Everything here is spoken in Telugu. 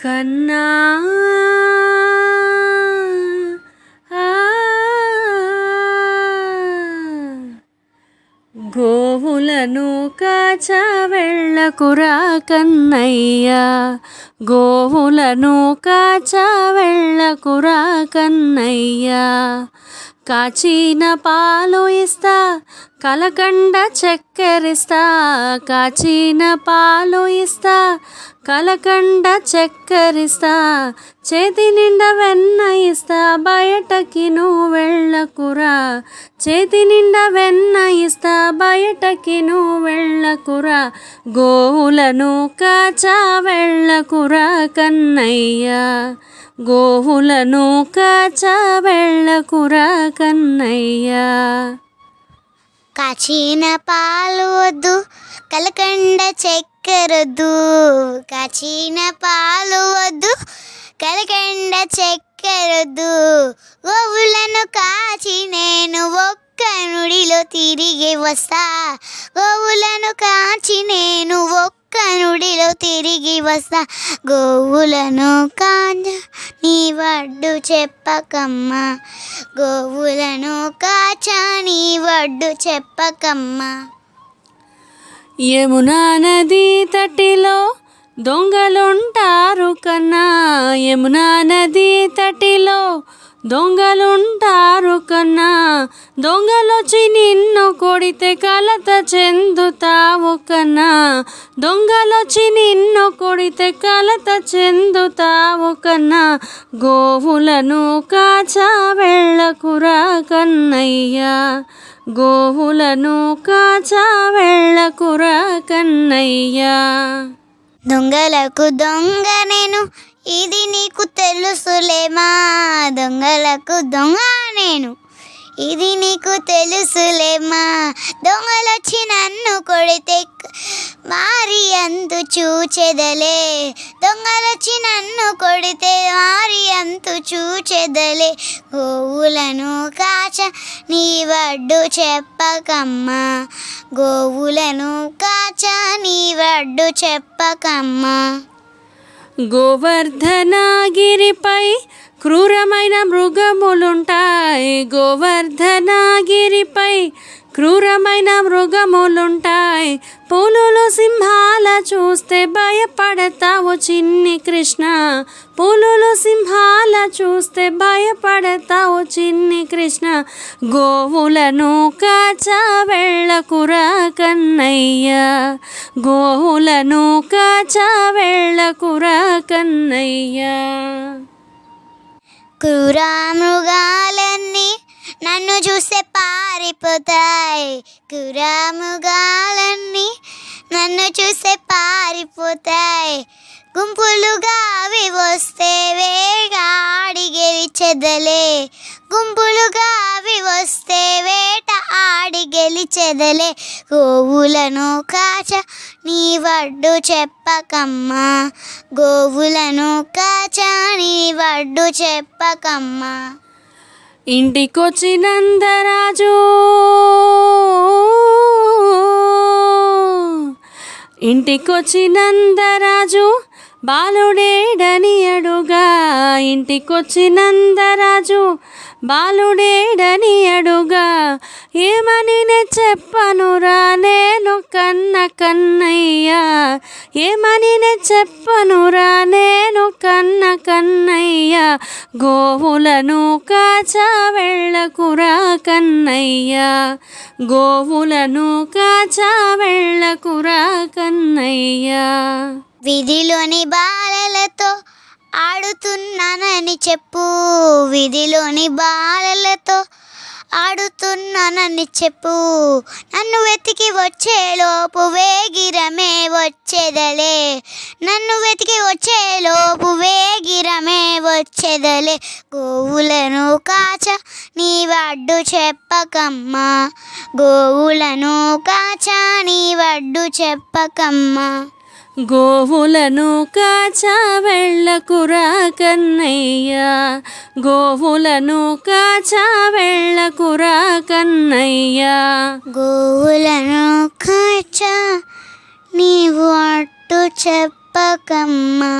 కన్నా గోవులను కాచ వెళ్ళకురా కన్నయ్యా, గోవులను కాచ వెళ్ళకురా కన్నయ్యా. కాచిన పాలు ఇస్తా, కలకండ చక్కెరిస్తా, కాచిన పాలు ఇస్తా, కలకండ చక్కెరిస్తా, చేతి నిండా వెన్న ఇస్తా, బయటకి నువ్వు వెళ్ళకురా, చేతి నిండా వెన్న ఇస్తా, బయటకి నువ్వు వెళ్ళకురా. గోవులను కాచ వెళ్ళకురా కన్నయ్యా, గోవులను కాచ వెళ్ళకురా కన్నయ్యా. కాచిన పాలు వద్దు, కలకండ చక్కెరొద్దు, కాచిన పాలు వద్దు, కలకండ చక్కెరొద్దు. గోవులను కాచి నేను ఒక్క నుడిలో తిరిగి వస్తా, గోవులను కాచి నేను ఒక్క నుడిలో తిరిగి వస్తా. గోవులను కాంజ నీ వడ్డు చెప్పకమ్మా, గోవులను కాచా నీ వడ్డు చెప్పకమ్మా. యమునా నది తటిలో దొంగలుంటారు కన్నా, యమునా నది తటిలో దొంగలుంటారు కన్నా, దొంగలొచ్చి నిన్ను కొడితే కలత చెందుతావు కన్నా, దొంగలొచ్చి నిన్ను కొడితే కలత చెందుతావు కన్నా. గోవులను కాచ వెళ్ళకురా కన్నయ్యా, గోవులను కాచ వెళ్ళకురా కన్నయ్యా. దొంగలకు దొంగ నేను, ఇది నీకు తెలుసులేమా, దొంగలకు దొంగ నేను, ఇది నీకు తెలుసులేమా. దొంగలొచ్చి నన్ను కొడితే మారి అంతు చూచెదలే, దొంగలొచ్చి నన్ను కొడితే మారి అంతు చూచెదలే. గోవులను కాచ నీ వడ్డు చెప్పకమ్మా, గోవులను కాచ నీ వడ్డు చెప్పకమ్మా. గోవర్ధనగిరిపై క్రూరమైన మృగములుంటాయి, గోవర్ధనగిరిపై క్రూరమైన మృగములుంటాయి. పులులు సింహాల చూస్తే భయపడతావు చిన్ని కృష్ణ, పులులు సింహాల చూస్తే భయపడతావు చిన్ని కృష్ణ. గోవులను కాచ వెళ్ళకురా కన్నయ్యా, గోవులను కాచ వెళ్ళకురా కన్నయ్యా. క్రూర మృగాలన్నీ నన్ను చూస్తే పారిపోతాయి, క్రూర మృగాలన్నీ నన్ను చూస్తే పారిపోతాయి. గుంపులుగా అవి వస్తే వేటాడి గెలిచెదలే, గుంపులుగా అవి వస్తే వేట ఆడి గెలిచెదలే. గోవులను కాచ నీ వడ్డు చెప్పకమ్మా, గోవులను కాచ నీ వడ్డు చెప్పకమ్మా. ఇంటికొచ్చి నందరాజు, ఇంటికొచ్చి నందరాజు బాలుడేడని అడుగా, ఇంటికొచ్చి నందరాజు బాలుడేడని అడుగా. ఏమని నే చెప్పనురా నేను కన్న కన్నయ్యా, ఏమని నే చెప్పనురా నేను కన్న కన్నయ్యా. గోవులను కాచ వెళ్ళకురా కన్నయ్యా, గోవులను కాచ వెళ్ళకురా కన్నయ్యా. వీధిలోని బాలలతో ఆడుతున్నానని చెప్పు, వీధిలోని బాలలతో ఆడుతున్నానని చెప్పు. నన్ను వెతికి వచ్చేలోపు వేగిరమే వచ్చేదలే, నన్ను వెతికి వచ్చేలోపు వేగిరమే వచ్చేదలే. గోవులను కాచ నీ వడ్డు చెప్పకమ్మా, గోవులను కాచ నీ వడ్డు చెప్పకమ్మా. గోవులను కాచ వెళ్ళకురా కన్నయ్యా, గోవులను కాచ వెళ్ళకురా కన్నయ్యా. గోవులను కాచ నీవు అట్టు చెప్పకమ్మా.